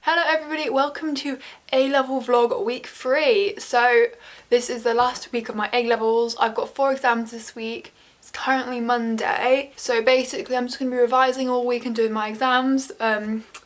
Hello everybody, welcome to A-level vlog week 3. So this is the last week of my A-levels. I've got 4 exams this week. It's currently Monday. So basically I'm just going to be revising all week and doing my exams,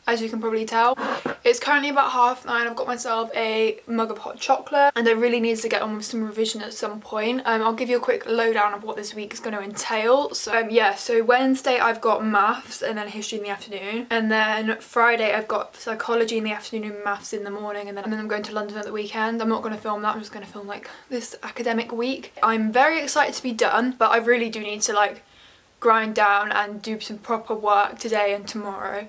as you can probably tell. It's currently about 9:30. I've got myself a mug of hot chocolate and I really need to get on with some revision at some point. I'll give you a quick lowdown of what this week is going to entail. So yeah, so Wednesday I've got maths and then history in the afternoon, and then Friday I've got psychology in the afternoon and maths in the morning, and then I'm going to London at the weekend. I'm not going to film that, I'm just going to film like this academic week. I'm very excited to be done, but I really do need to like grind down and do some proper work today and tomorrow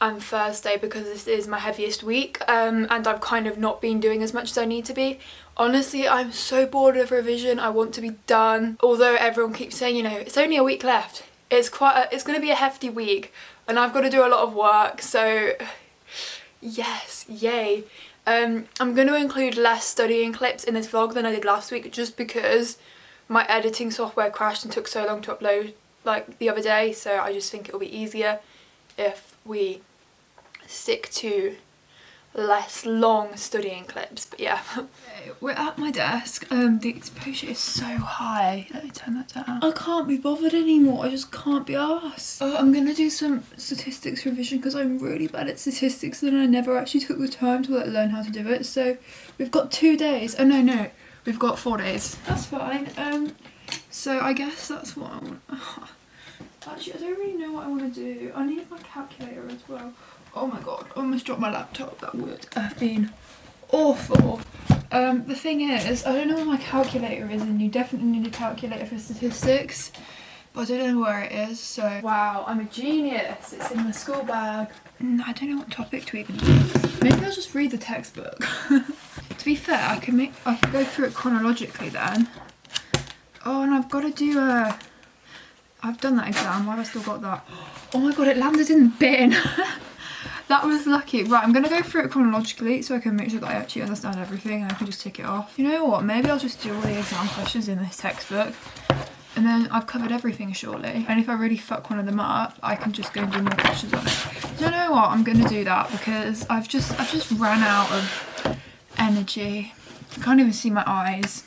and Thursday, because this is my heaviest week, and I've kind of not been doing as much as I need to be. Honestly, I'm so bored of revision. I want to be done. Although everyone keeps saying, you know, it's only a week left. It's going to be a hefty week and I've got to do a lot of work, so yes, yay. I'm going to include less studying clips in this vlog than I did last week, just because my editing software crashed and took so long to upload like the other day, so I just think it'll be easier if we stick to less long studying clips. But yeah. Okay, we're at my desk. The exposure is so high. Let me turn that down. I can't be bothered anymore. I just can't be arsed. I'm gonna do some statistics revision because I'm really bad at statistics and I never actually took the time to learn how to do it. So we've got 2 days. Oh no, we've got 4 days. That's fine. So I guess that's what I want. Actually, I don't really know what I want to do. I need my calculator as well. Oh my god, I almost dropped my laptop. That would have been awful. The thing is, I don't know where my calculator is, and you definitely need a calculator for statistics, but I don't know where it is, so... Wow, I'm a genius. It's in my school bag. I don't know what topic to even do. Maybe I'll just read the textbook. To be fair, I can go through it chronologically then. Oh, and I've got to do a... I've done that exam. Why have I still got that? Oh my god, it landed in the bin. That was lucky. Right, I'm going to go through it chronologically so I can make sure that I actually understand everything and I can just tick it off. You know what? Maybe I'll just do all the exam questions in this textbook and then I've covered everything surely. And if I really fuck one of them up, I can just go and do more questions on it. You know what? I'm going to do that because I've just ran out of energy. I can't even see my eyes.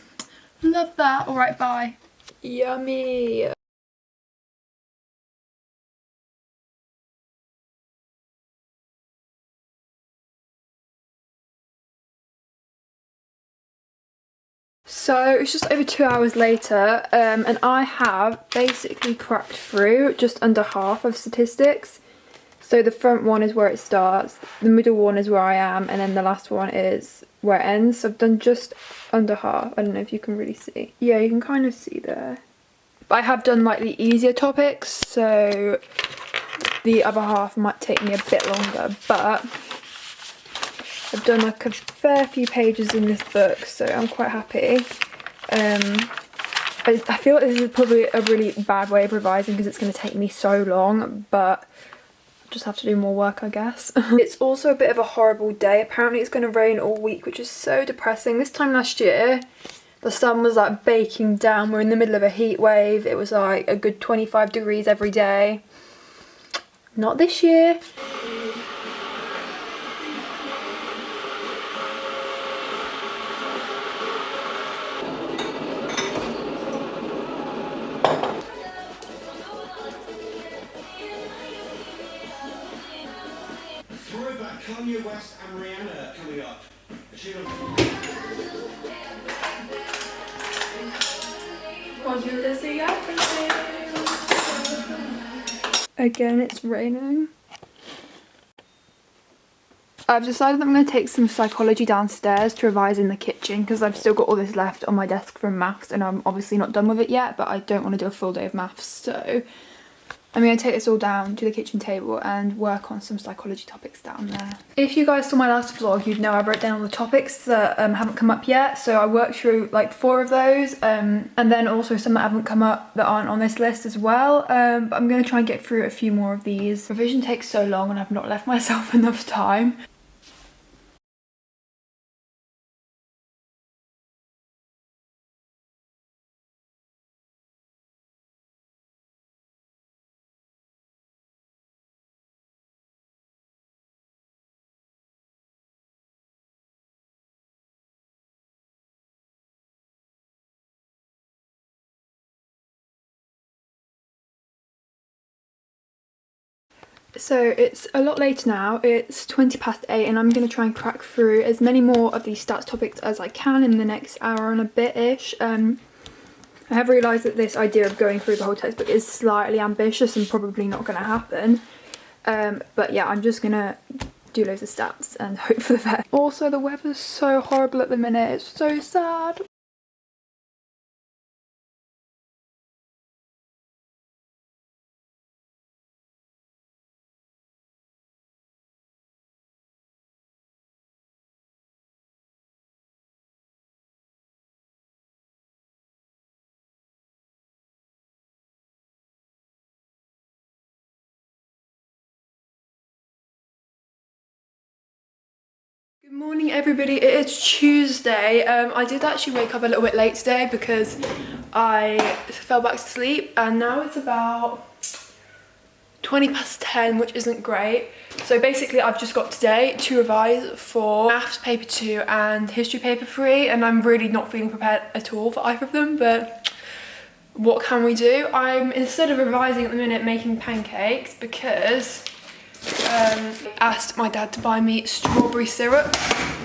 Love that. All right, bye. Yummy. So it's just over 2 hours later, and I have basically cracked through just under half of statistics. So the front one is where it starts, the middle one is where I am, and then the last one is where it ends. So I've done just under half. I don't know if you can really see. Yeah, you can kind of see there. But I have done like the easier topics, so the other half might take me a bit longer, but I've done like a fair few pages in this book, so I'm quite happy. I feel like this is probably a really bad way of revising because it's going to take me so long, but I'll just have to do more work, I guess. It's also a bit of a horrible day. Apparently it's going to rain all week, which is so depressing. This time last year, the sun was like baking down. We're in the middle of a heat wave. It was like a good 25 degrees every day. Not this year. Canon EOS and Rhiannon coming up. Again, it's raining. I've decided that I'm going to take some psychology downstairs to revise in the kitchen because I've still got all this left on my desk from maths and I'm obviously not done with it yet, but I don't want to do a full day of maths, so I'm going to take this all down to the kitchen table and work on some psychology topics down there. If you guys saw my last vlog, you'd know I wrote down all the topics that haven't come up yet, so I worked through like 4 of those, and then also some that haven't come up that aren't on this list as well, but I'm going to try and get through a few more of these. Revision takes so long and I've not left myself enough time. So it's a lot later now, it's 20 past 8 and I'm going to try and crack through as many more of these stats topics as I can in the next hour and a bit-ish. I have realised that this idea of going through the whole textbook is slightly ambitious and probably not going to happen. But yeah, I'm just going to do loads of stats and hope for the best. Also, the weather's so horrible at the minute, it's so sad. Good morning everybody, it is Tuesday. I did actually wake up a little bit late today because I fell back to sleep and now it's about 20 past 10, which isn't great. So basically I've just got today to revise for maths paper 2 and history paper 3 and I'm really not feeling prepared at all for either of them, but what can we do? I'm, instead of revising at the minute, making pancakes because asked my dad to buy me strawberry syrup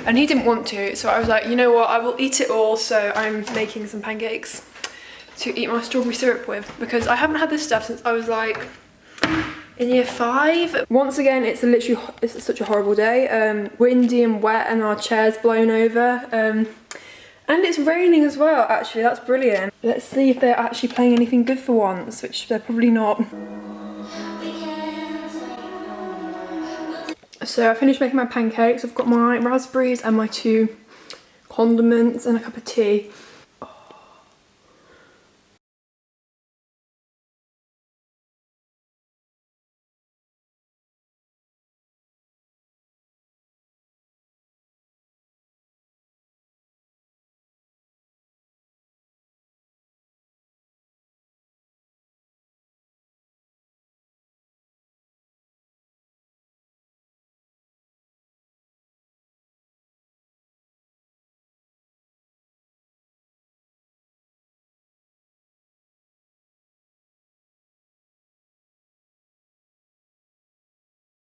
and he didn't want to, so I was like, you know what, I will eat it all. So I'm making some pancakes to eat my strawberry syrup with because I haven't had this stuff since I was like in year 5. Once again, it's such a horrible day, windy and wet and our chair's blown over, and it's raining as well. Actually, that's brilliant. Let's see if they're actually playing anything good for once, which they're probably not. So I finished making my pancakes. I've got my raspberries and my 2 condiments and a cup of tea.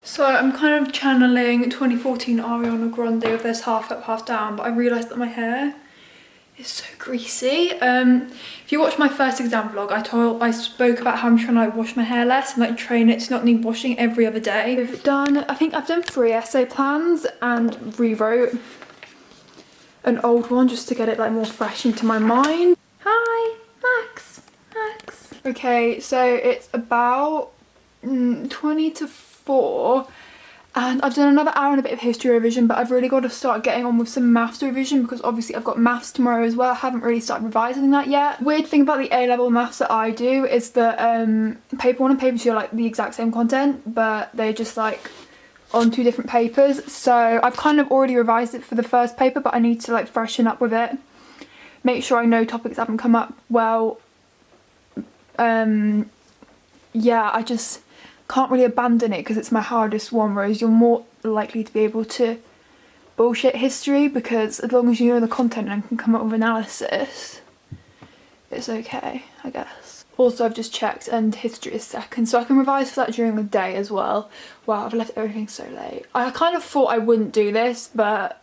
So I'm kind of channeling 2014 Ariana Grande with this half up, half down, but I realised that my hair is so greasy. If you watch my first exam vlog, I spoke about how I'm trying to like wash my hair less and like train it to not need washing every other day. I think I've done 3 essay plans and rewrote an old one just to get it like more fresh into my mind. Hi, Max. Okay, so it's about 20 to 4 and I've done another hour and a bit of history revision, but I've really got to start getting on with some maths revision because obviously I've got maths tomorrow as well. I haven't really started revising that yet. Weird thing about the A-level maths that I do is that paper 1 and paper 2 are like the exact same content, but they're just like on 2 different papers. So I've kind of already revised it for the first paper, but I need to like freshen up with it, make sure I know topics haven't come up. Well, yeah, I just can't really abandon it because it's my hardest one, whereas you're more likely to be able to bullshit history because as long as you know the content and can come up with analysis, it's okay, I guess. Also, I've just checked and history is second, so I can revise for that during the day as well. Wow, I've left everything so late. I kind of thought I wouldn't do this, but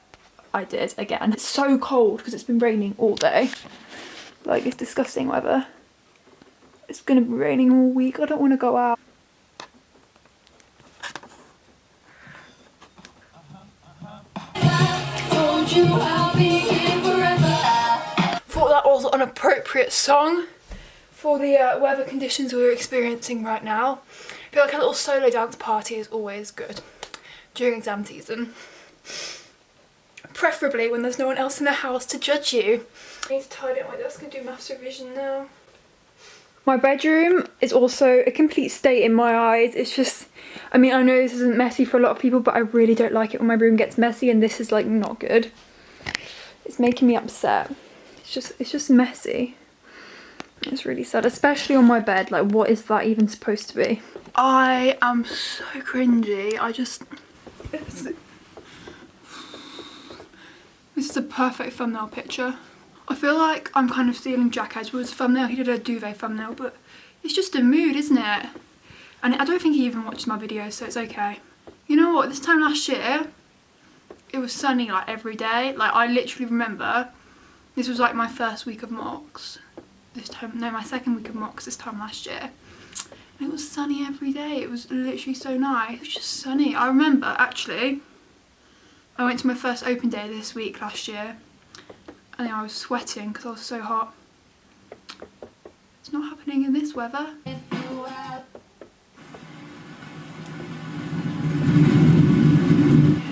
I did again. It's so cold because it's been raining all day. Like, it's disgusting weather. It's gonna be raining all week. I don't want to go out. Thought that was an appropriate song for the weather conditions we're experiencing right now. I feel like a little solo dance party is always good during exam season. Preferably when there's no one else in the house to judge you. I need to tidy up my desk and do maths revision now. My bedroom is also a complete state in my eyes. It's just, I mean, I know this isn't messy for a lot of people, but I really don't like it when my room gets messy, and this is like not good. It's making me upset. It's just messy. It's really sad, especially on my bed. Like, what is that even supposed to be? I am so cringy. This is a perfect thumbnail picture. I feel like I'm kind of stealing Jack Edwards' thumbnail. He did a duvet thumbnail, but it's just a mood, isn't it? And I don't think he even watched my videos, so it's okay. You know what, this time last year, it was sunny like every day. Like I literally remember, this was like my first week of mocks. My second week of mocks this time last year. And it was sunny every day. It was literally so nice. It was just sunny. I remember actually, I went to my first open day this week last year. And I was sweating because I was so hot. It's not happening in this weather.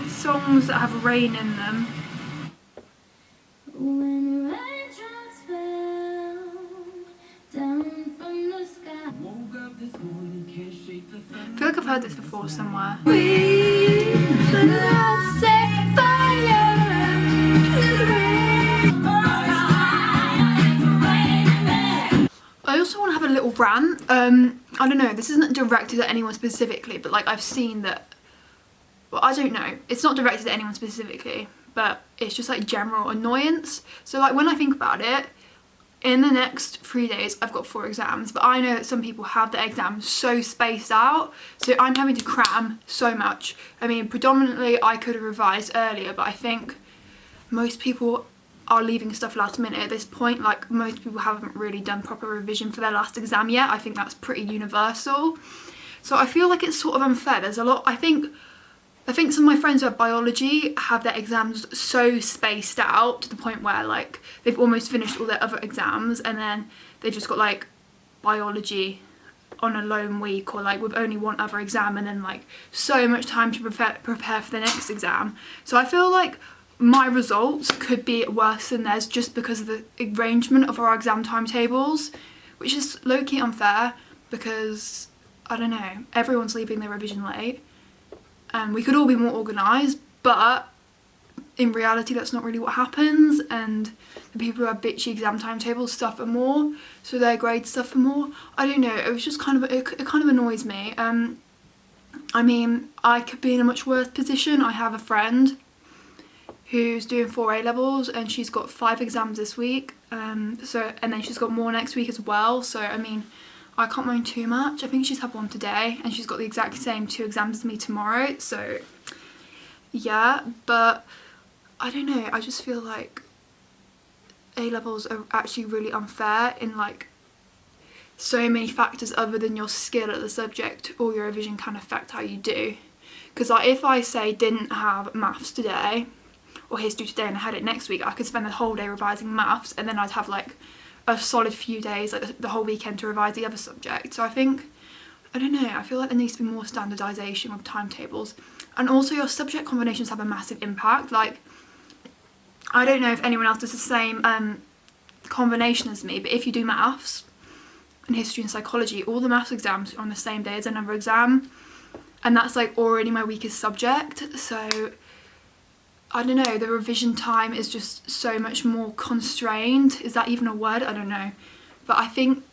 Songs that have rain in them. When raindrops fell down from the sky. Woke up this morning, can't shake the thunder. I feel like I've heard this before somewhere. We love set fire to the rain. I also want to have a little rant. I don't know, this isn't directed at anyone specifically, but like I've seen that, well, I don't know, it's not directed at anyone specifically, but it's just like general annoyance. So like when I think about it, in the next 3 days I've got 4 exams, but I know that some people have their exams so spaced out, so I'm having to cram so much. I mean, predominantly I could have revised earlier, but I think most people are leaving stuff last minute at this point. Like most people haven't really done proper revision for their last exam yet. I think that's pretty universal. So I feel like it's sort of unfair. There's a lot, I think some of my friends who have biology have their exams so spaced out to the point where like they've almost finished all their other exams and then they've just got like biology on a lone week or like with only one other exam and then like so much time to prepare for the next exam. So I feel like my results could be worse than theirs just because of the arrangement of our exam timetables, which is low-key unfair because, I don't know, everyone's leaving their revision late and we could all be more organised, but in reality that's not really what happens, and the people who have bitchy exam timetables suffer more, so their grades suffer more. I don't know, it was just kind of, it kind of annoys me. I mean, I could be in a much worse position. I have a friend who's doing 4 A-levels and she's got 5 exams this week, and then she's got more next week as well, so I mean I can't moan too much. I think she's had one today and she's got the exact same 2 exams as me tomorrow, so yeah. But I don't know, I just feel like A-levels are actually really unfair in like so many factors other than your skill at the subject or your revision can affect how you do. Because like if I say didn't have maths today or history today and I had it next week, I could spend the whole day revising maths and then I'd have like a solid few days, like the whole weekend, to revise the other subject. So I think, I don't know, I feel like there needs to be more standardisation with timetables. And also your subject combinations have a massive impact. Like, I don't know if anyone else does the same combination as me, but if you do maths and history and psychology, all the maths exams are on the same day as another exam, and that's like already my weakest subject. So I don't know, the revision time is just so much more constrained. Is that even a word? I don't know. But I think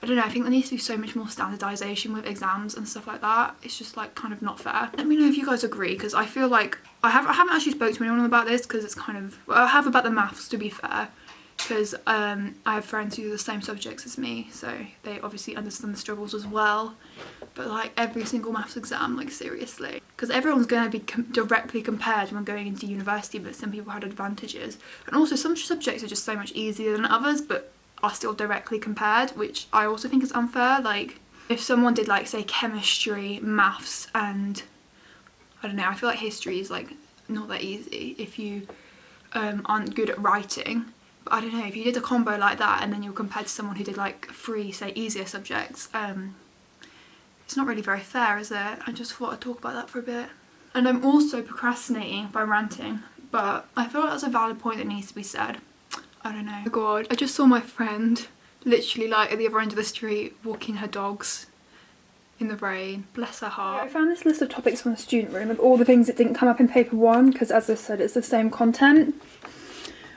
there needs to be so much more standardisation with exams and stuff like that. It's just like kind of not fair. Let me know if you guys agree, because I feel like I haven't actually spoke to anyone about this, because it's kind of, well, I have about the maths to be fair, because I have friends who do the same subjects as me, so they obviously understand the struggles as well. But like every single maths exam, like seriously, because everyone's going to be directly compared when going into university, but some people had advantages, and also some subjects are just so much easier than others but are still directly compared, which I also think is unfair. Like if someone did like say chemistry, maths and I don't know, I feel like history is like not that easy if you aren't good at writing. But I don't know, if you did a combo like that and then you're compared to someone who did like 3 say easier subjects, it's not really very fair, is it? I just thought I'd talk about that for a bit. And I'm also procrastinating by ranting, but I feel like that's a valid point that needs to be said. I don't know. Oh god, I just saw my friend literally like at the other end of the street walking her dogs in the rain. Bless her heart. I found this list of topics from the student room of all the things that didn't come up in paper 1, because as I said, it's the same content.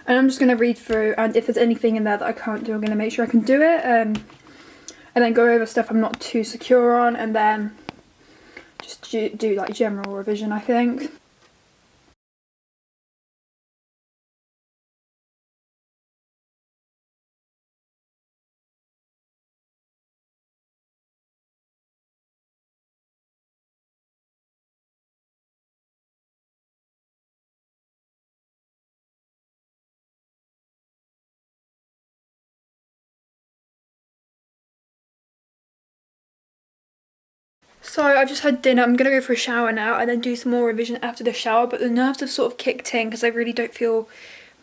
And I'm just going to read through, and if there's anything in there that I can't do, I'm going to make sure I can do it. And then go over stuff I'm not too secure on, and then just do like general revision, I think. So I've just had dinner. I'm gonna go for a shower now and then do some more revision after the shower, but the nerves have sort of kicked in because I really don't feel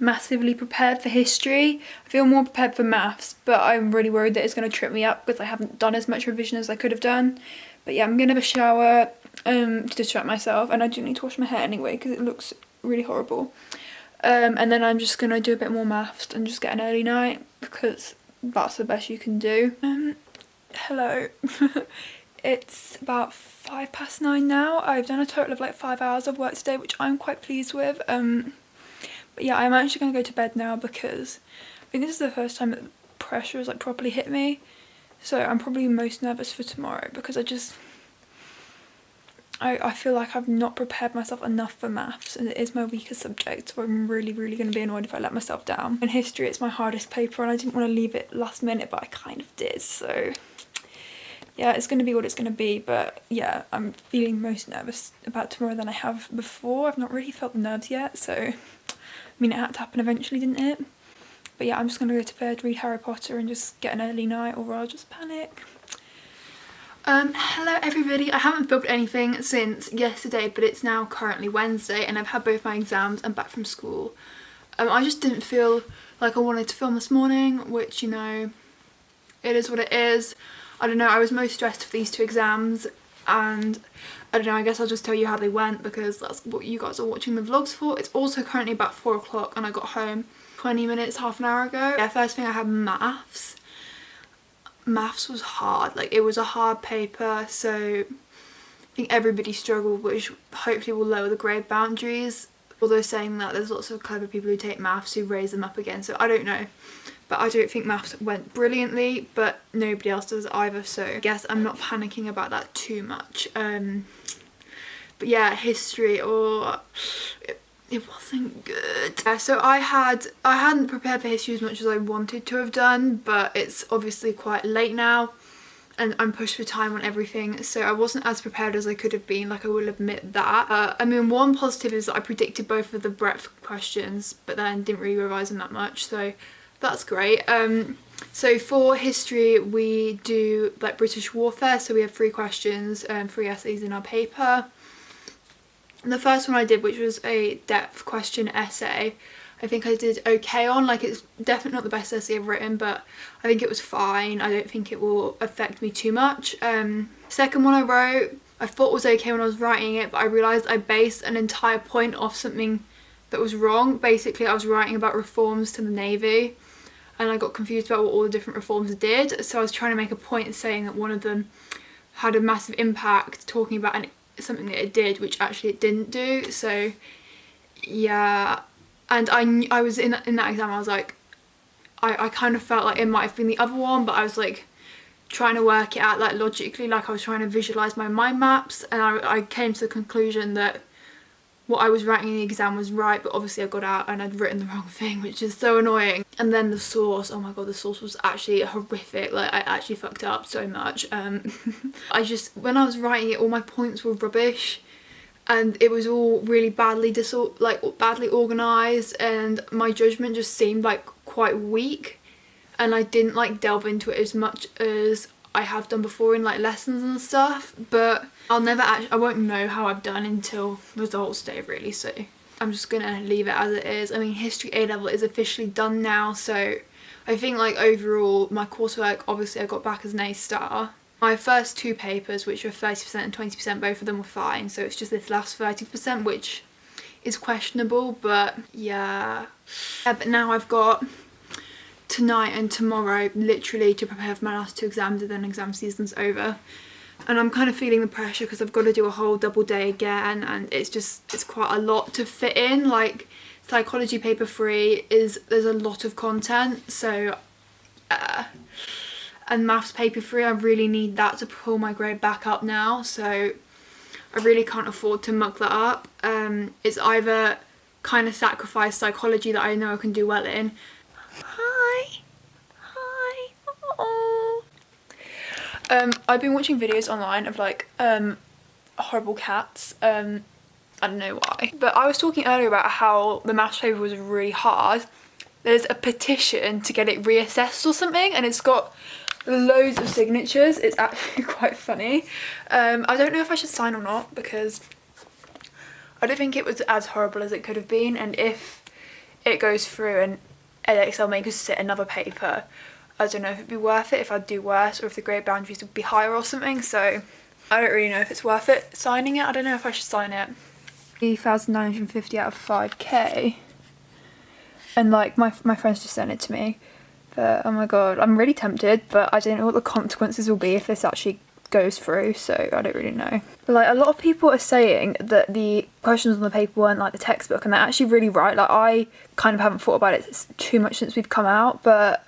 massively prepared for history. I feel more prepared for maths, but I'm really worried that it's going to trip me up because I haven't done as much revision as I could have done. But yeah, I'm gonna have a shower to distract myself, and I do need to wash my hair anyway because it looks really horrible. And then I'm just gonna do a bit more maths and just get an early night because that's the best you can do. Hello. It's about 9:05 now. I've done a total of like 5 hours of work today, which I'm quite pleased with. But yeah, I'm actually gonna go to bed now because I think this is the first time that pressure has like properly hit me. So I'm probably most nervous for tomorrow because I feel like I've not prepared myself enough for maths, and it is my weakest subject, so I'm really going to be annoyed if I let myself down. In history, it's my hardest paper and I didn't want to leave it last minute, but I kind of did, so yeah, it's going to be what it's going to be. But yeah, I'm feeling most nervous about tomorrow than I have before. I've not really felt the nerves yet, so I mean, it had to happen eventually, didn't it? But yeah, I'm just going to go to bed, read Harry Potter and just get an early night, or I'll just panic. Hello everybody. I haven't filmed anything since yesterday, but it's now currently Wednesday and I've had both my exams and back from school. I just didn't feel like I wanted to film this morning, which, you know, it is what it is. I don't know, I was most stressed for these 2 exams, and I don't know, I guess I'll just tell you how they went because that's what you guys are watching the vlogs for. It's also currently about 4 o'clock and I got home 20 minutes, half an hour ago. Yeah, first thing I had maths. Maths was hard, like it was a hard paper, so I think everybody struggled, which hopefully will lower the grade boundaries. Although saying that, there's lots of clever people who take maths who raise them up again, so I don't know. But I don't think maths went brilliantly, but nobody else does either, so I guess I'm not panicking about that too much. But yeah, history, it wasn't good. So I hadn't prepared for history as much as I wanted to have done, but it's obviously quite late now and I'm pushed for time on everything, so I wasn't as prepared as I could have been, like I will admit that. I mean, one positive is that I predicted both of the breadth questions, but then didn't really revise them that much, so that's great. So for history we do like British warfare, so we have 3 questions, 3 essays in our paper. The first one I did, which was a depth question essay, I think I did okay on. Like, it's definitely not the best essay I've written, but I think it was fine. I don't think it will affect me too much. Second one I wrote, I thought was okay when I was writing it, but I realised I based an entire point off something that was wrong. Basically, I was writing about reforms to the Navy and I got confused about what all the different reforms did. So I was trying to make a point saying that one of them had a massive impact, talking about something that it did, which actually it didn't do. So yeah, and I was in that exam, I was like, I kind of felt like it might have been the other one, but I was like trying to work it out like logically, like I was trying to visualize my mind maps, and I came to the conclusion that what I was writing in the exam was right, but obviously I got out and I'd written the wrong thing, which is so annoying. And then the source, oh my god, the source was actually horrific. Like, I actually fucked up so much. When I was writing it, all my points were rubbish and it was all really badly organised, and my judgment just seemed like quite weak, and I didn't like delve into it as much as I have done before in like lessons and stuff. But I won't know how I've done until results day really, so I'm just gonna leave it as it is. I mean, history A level is officially done now, so I think like overall my coursework, obviously I got back as an A star. My first 2 papers, which were 30% and 20%, both of them were fine, so it's just this last 30% which is questionable, but yeah. But now I've got tonight and tomorrow literally to prepare for my last 2 exams, and then exam season's over. And I'm kind of feeling the pressure because I've got to do a whole double day again, and it's quite a lot to fit in. Like, psychology paper 3 there's a lot of content, so and maths paper 3, I really need that to pull my grade back up now, so I really can't afford to muck that up. It's either kind of sacrifice psychology that I know I can do well in. Hi. Oh. I've been watching videos online of like horrible cats. I don't know why, but I was talking earlier about how the maths paper was really hard. There's a petition to get it reassessed or something, and it's got loads of signatures. It's actually quite funny. I don't know if I should sign or not because I don't think it was as horrible as it could have been, and if it goes through and Excel make us sit another paper, I don't know if it'd be worth it if I'd do worse or if the grade boundaries would be higher or something, so I don't really know if it's worth it signing it. I don't know if I should sign it. 3,950 out of 5k, and like my friends just sent it to me, but oh my god, I'm really tempted, but I don't know what the consequences will be if this actually goes through, so I don't really know. But like a lot of people are saying that the questions on the paper weren't like the textbook, and they're actually really right. Like I kind of haven't thought about it too much since we've come out, but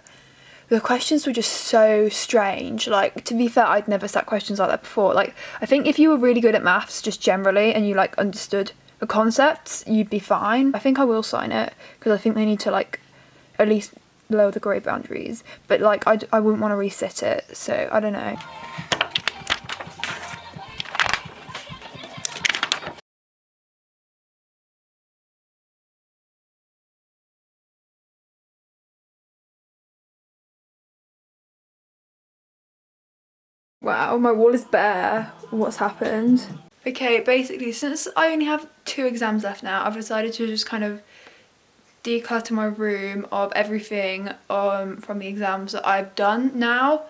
the questions were just so strange. Like, to be fair, I'd never sat questions like that before. Like, I think if you were really good at maths just generally and you like understood the concepts, you'd be fine. I think I will sign it because I think they need to like at least lower the grade boundaries, but like I wouldn't want to resit it, so I don't know. Wow, my wall is bare. What's happened? Okay, basically, since I only have 2 exams left now, I've decided to just kind of declutter my room of everything from the exams that I've done now.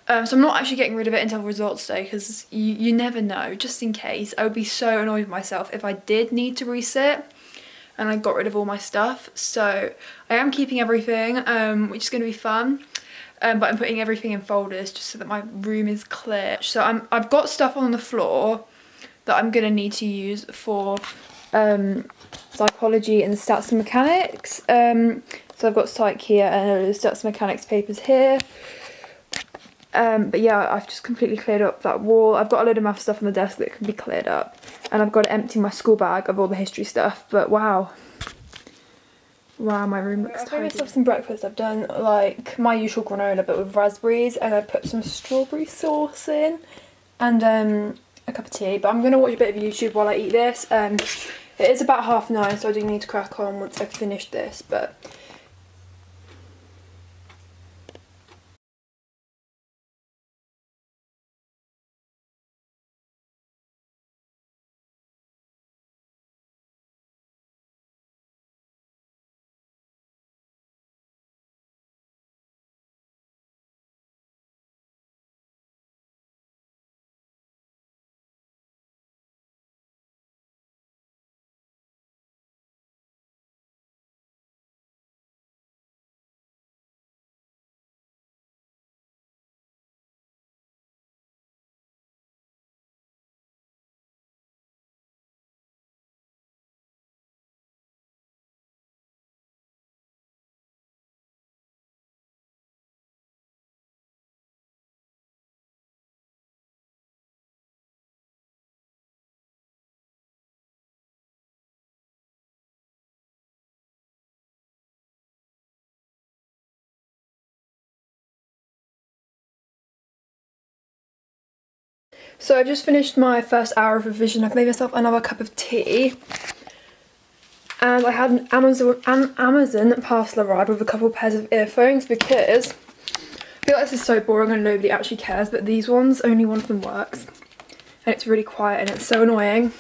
So I'm not actually getting rid of it until results day because you never know, just in case. I would be so annoyed with myself if I did need to resit and I got rid of all my stuff. So I am keeping everything, which is going to be fun. But I'm putting everything in folders just so that my room is clear. So I've got stuff on the floor that I'm going to need to use for psychology and stats and mechanics. So I've got psych here and stats and mechanics papers here. But yeah, I've just completely cleared up that wall. I've got a load of math stuff on the desk that can be cleared up. And I've got to empty my school bag of all the history stuff. But wow. Wow, my room looks tidy. I made myself some breakfast. I've done like my usual granola but with raspberries, and I put some strawberry sauce in and a cup of tea. But I'm going to watch a bit of YouTube while I eat this. It is about 9:30, so I do need to crack on once I've finished this, but so I've just finished my first hour of revision. I've made myself another cup of tea. And I had an Amazon parcel arrive with a couple pairs of earphones because I feel like this is so boring and nobody actually cares, but these ones, only one of them works. And it's really quiet and it's so annoying.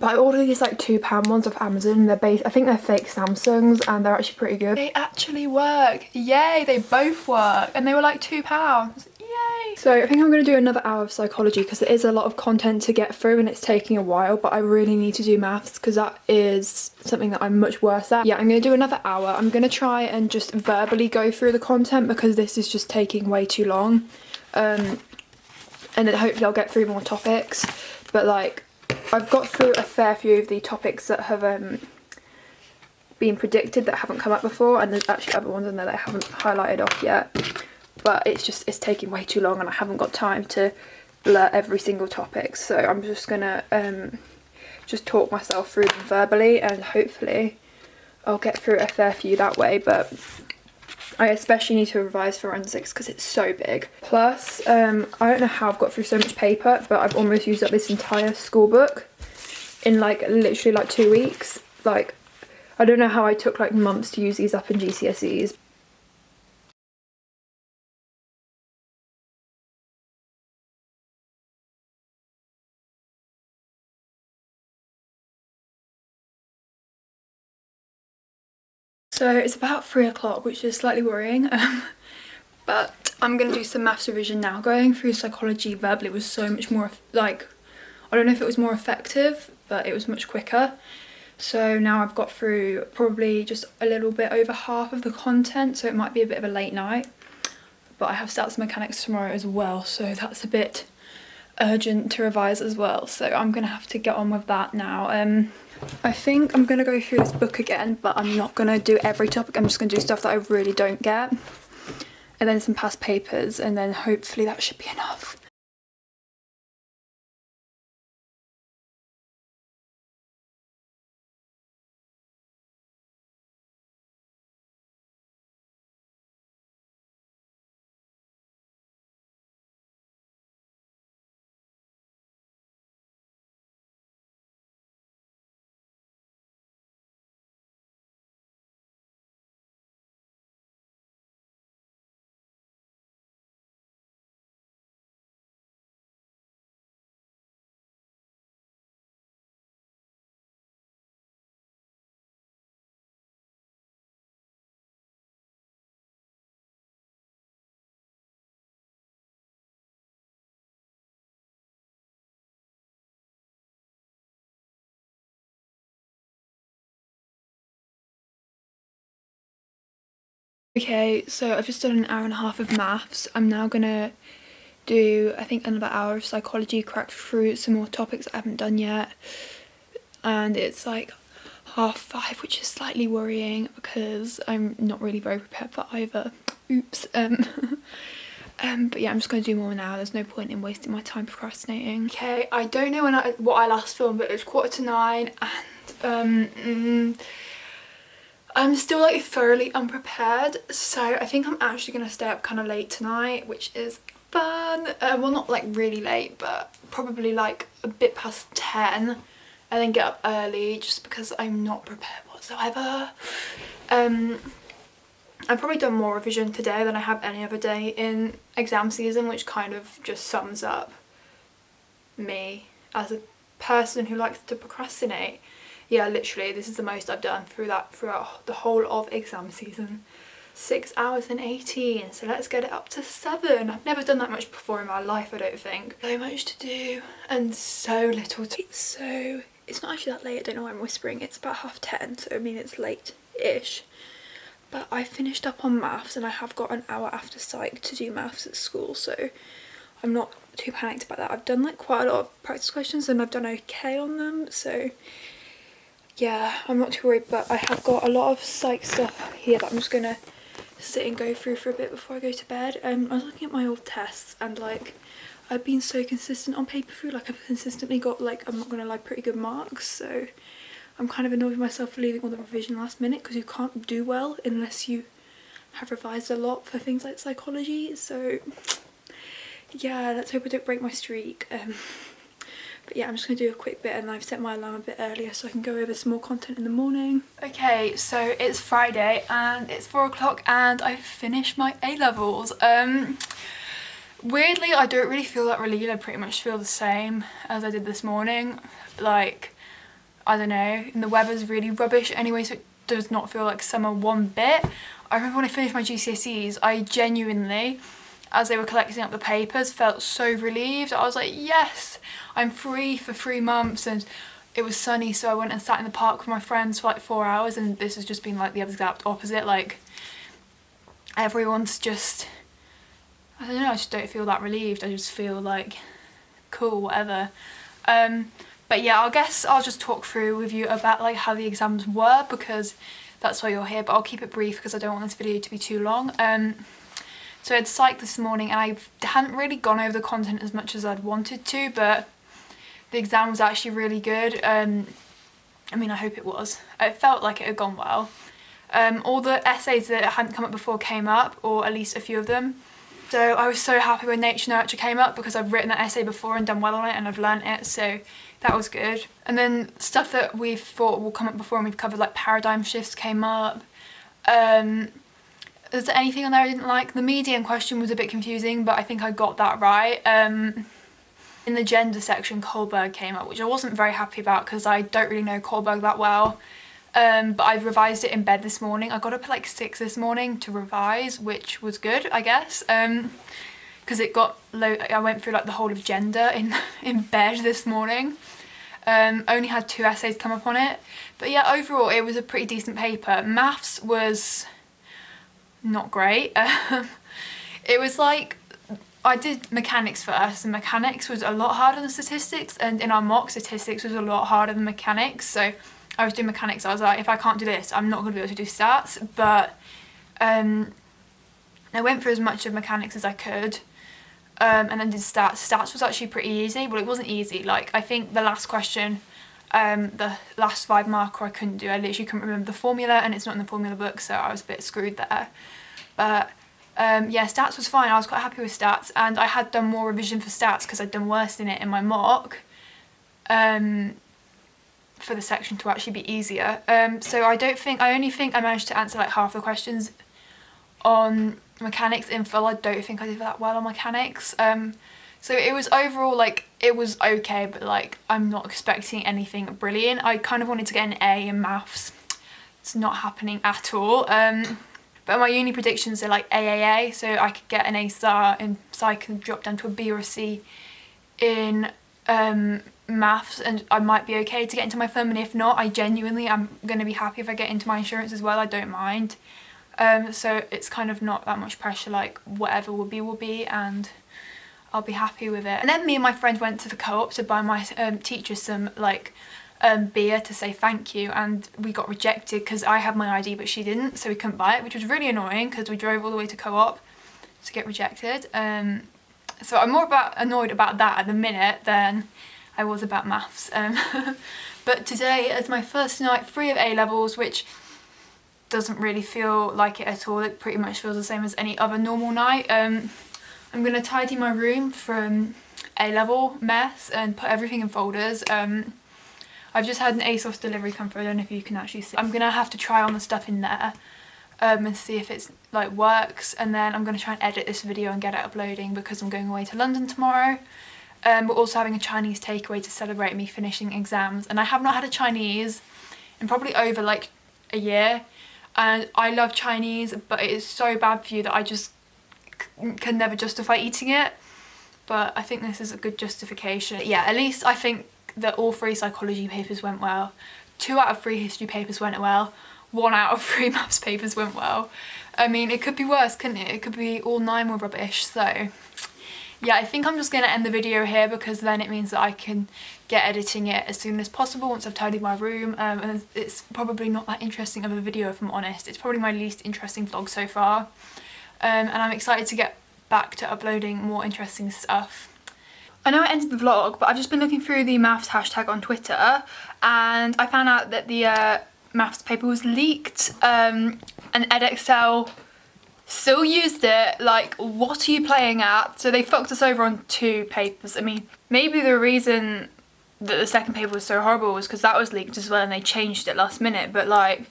But I ordered these like £2 ones off Amazon. They're I think they're fake Samsungs and they're actually pretty good. They actually work. Yay, they both work. And they were like £2. Yay. So I think I'm going to do another hour of psychology because there is a lot of content to get through and it's taking a while, but I really need to do maths because that is something that I'm much worse at. Yeah, I'm going to do another hour. I'm going to try and just verbally go through the content because this is just taking way too long. And then hopefully I'll get through more topics. But like, I've got through a fair few of the topics that have been predicted that haven't come up before, and there's actually other ones in there that I haven't highlighted off yet. But it's taking way too long and I haven't got time to blur every single topic. So I'm just gonna just talk myself through them verbally and hopefully I'll get through a fair few that way. But I especially need to revise forensics because it's so big. Plus, I don't know how I've got through so much paper, but I've almost used up this entire school book in like literally like 2 weeks. Like, I don't know how I took like months to use these up in GCSEs. So it's about 3 o'clock, which is slightly worrying. But I'm going to do some maths revision now. Going through psychology verbally was so much more, like, I don't know if it was more effective, but it was much quicker. So now I've got through probably just a little bit over half of the content, so it might be a bit of a late night. But I have stats mechanics tomorrow as well, so that's a bit urgent to revise as well. So I'm going to have to get on with that now. I think I'm going to go through this book again, but I'm not going to do every topic. I'm just going to do stuff that I really don't get. And then some past papers, and then hopefully that should be enough. Okay, so I've just done an hour and a half of maths. I'm now gonna do, I think, another hour of psychology, crack through some more topics I haven't done yet. And it's like 5:30, which is slightly worrying because I'm not really very prepared for either. Oops. But yeah, I'm just going to do more now. There's no point in wasting my time procrastinating. Okay, I don't know what I last filmed, but it was 8:45, and I'm still like thoroughly unprepared, so I think I'm actually going to stay up kind of late tonight, which is fun. Well, not like really late, but probably like a bit past 10, and then get up early just because I'm not prepared whatsoever. I've probably done more revision today than I have any other day in exam season, which kind of just sums up me as a person who likes to procrastinate. Yeah, literally, this is the most I've done throughout the whole of exam season. 6 hours and 18, so let's get it up to 7. I've never done that much before in my life, I don't think. So much to do and so little to... So, it's not actually that late, I don't know why I'm whispering. It's about 10:30, so I mean it's late-ish. But I finished up on maths and I have got an hour after psych to do maths at school, so I'm not too panicked about that. I've done like quite a lot of practice questions and I've done okay on them, so yeah, I'm not too worried. But I have got a lot of psych stuff here that I'm just gonna sit and go through for a bit before I go to bed. I was looking at my old tests and like I've been so consistent on paper through, like I've consistently got, like, I'm not gonna lie, pretty good marks, so I'm kind of annoyed with myself for leaving all the revision last minute, because you can't do well unless you have revised a lot for things like psychology. So yeah, let's hope I don't break my streak. But yeah, I'm just going to do a quick bit, and I've set my alarm a bit earlier so I can go over some more content in the morning. Okay, so it's Friday and it's 4 o'clock and I've finished my A-levels. Weirdly, I don't really feel that relieved. I pretty much feel the same as I did this morning. Like, I don't know, and the weather's really rubbish anyway, so it does not feel like summer one bit. I remember when I finished my GCSEs, I genuinely, as they were collecting up the papers, felt so relieved. I was like, yes, I'm free for 3 months, and it was sunny, so I went and sat in the park with my friends for like 4 hours, and this has just been like the exact opposite. Like, everyone's just, I don't know, I just don't feel that relieved. I just feel like, cool, whatever. But yeah, I guess I'll just talk through with you about like how the exams were, because that's why you're here, but I'll keep it brief because I don't want this video to be too long. So I had psych this morning and I hadn't really gone over the content as much as I'd wanted to, but the exam was actually really good. I mean, I hope it was. It felt like it had gone well. All the essays that hadn't come up before came up, or at least a few of them. So I was so happy when nature nurture came up, because I've written that essay before and done well on it and I've learnt it, so that was good. And then stuff that we've thought will come up before and we've covered, like paradigm shifts, came up. Is there anything on there I didn't like? The median question was a bit confusing, but I think I got that right. In the gender section, Kohlberg came up, which I wasn't very happy about because I don't really know Kohlberg that well. but I revised it in bed this morning. I got up at like 6 this morning to revise, which was good, I guess, because it got low. I went through like the whole of gender in bed this morning. Only had 2 essays come up on it, but yeah, overall it was a pretty decent paper. Maths was not great. It was like, I did mechanics first, and mechanics was a lot harder than statistics, and in our mock, statistics was a lot harder than mechanics. So I was doing mechanics, I was like, if I can't do this, I'm not going to be able to do stats. But I went through as much of mechanics as I could, and then did stats. Stats was actually pretty easy. Well, it wasn't easy. Like, I think the last question, the last 5 marker I couldn't do. I literally couldn't remember the formula, and it's not in the formula book, so I was a bit screwed there. But yeah, stats was fine. I was quite happy with stats, and I had done more revision for stats because I'd done worse in it in my mock, for the section to actually be easier. So I only think I managed to answer like half the questions on mechanics in full. I don't think I did that well on mechanics. So it was overall like, it was okay, but like I'm not expecting anything brilliant. I kind of wanted to get an A in maths. It's not happening at all. But my uni predictions are like AAA, so I could get an A star in psych and drop down to a B or a C in maths, and I might be okay to get into my firm, and if not, I genuinely am going to be happy if I get into my insurance as well. I don't mind. So it's kind of not that much pressure, like whatever will be, and I'll be happy with it. And then me and my friend went to the Co-op to buy my teacher some like beer to say thank you, and we got rejected because I had my ID but she didn't, so we couldn't buy it, which was really annoying because we drove all the way to Co-op to get rejected. So I'm more annoyed about that at the minute than I was about maths. But today is my first night free of A-levels, which doesn't really feel like it at all. It pretty much feels the same as any other normal night. I'm going to tidy my room from A-level mess and put everything in folders. I've just had an ASOS delivery come through. I don't know if you can actually see. I'm going to have to try on the stuff in there and see if it's like works, and then I'm going to try and edit this video and get it uploading because I'm going away to London tomorrow. We're also having a Chinese takeaway to celebrate me finishing exams, and I have not had a Chinese in probably over like a year, and I love Chinese, but it is so bad for you that I just can never justify eating it. But I think this is a good justification. Yeah, at least I think that all 3 psychology papers went well, 2 out of 3 history papers went well, 1 out of 3 maths papers went well. I mean, it could be worse, couldn't it? It could be all 9 were rubbish. So yeah, I think I'm just going to end the video here because then it means that I can get editing it as soon as possible once I've tidied my room. And it's probably not that interesting of a video, if I'm honest. It's probably my least interesting vlog so far. And I'm excited to get back to uploading more interesting stuff. I know I ended the vlog, but I've just been looking through the maths hashtag on Twitter, and I found out that the maths paper was leaked, and Edexcel still used it. Like, what are you playing at? So they fucked us over on 2 papers. I mean, maybe the reason that the second paper was so horrible was because that was leaked as well and they changed it last minute. But like,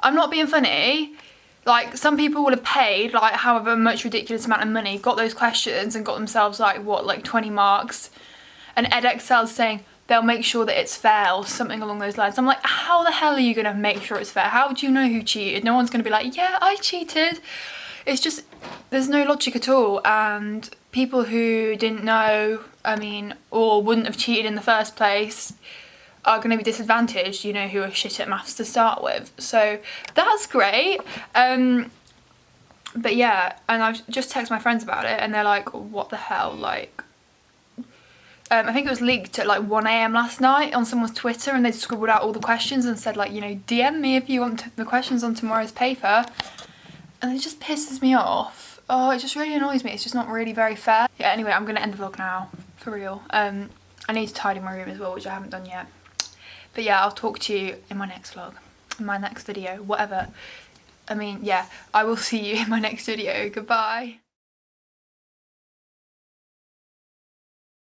I'm not being funny. Like, some people would have paid like however much ridiculous amount of money, got those questions and got themselves like what, like 20 marks, and Edexcel's saying they'll make sure that it's fair or something along those lines. I'm like, how the hell are you gonna make sure it's fair? How do you know who cheated? No one's gonna be like, yeah, I cheated. It's just, there's no logic at all, and people who didn't know, I mean, or wouldn't have cheated in the first place are going to be disadvantaged, you know, who are shit at maths to start with. So that's great. But yeah, and I've just texted my friends about it and they're like, what the hell, like, I think it was leaked at like 1 AM last night on someone's Twitter, and they scribbled out all the questions and said like, you know, DM me if you want the questions on tomorrow's paper. And it just pisses me off. Oh, it just really annoys me. It's just not really very fair. Yeah, anyway, I'm going to end the vlog now, for real. I need to tidy my room as well, which I haven't done yet. But yeah, I'll talk to you in my next vlog, in my next video, whatever. I mean, yeah, I will see you in my next video. Goodbye.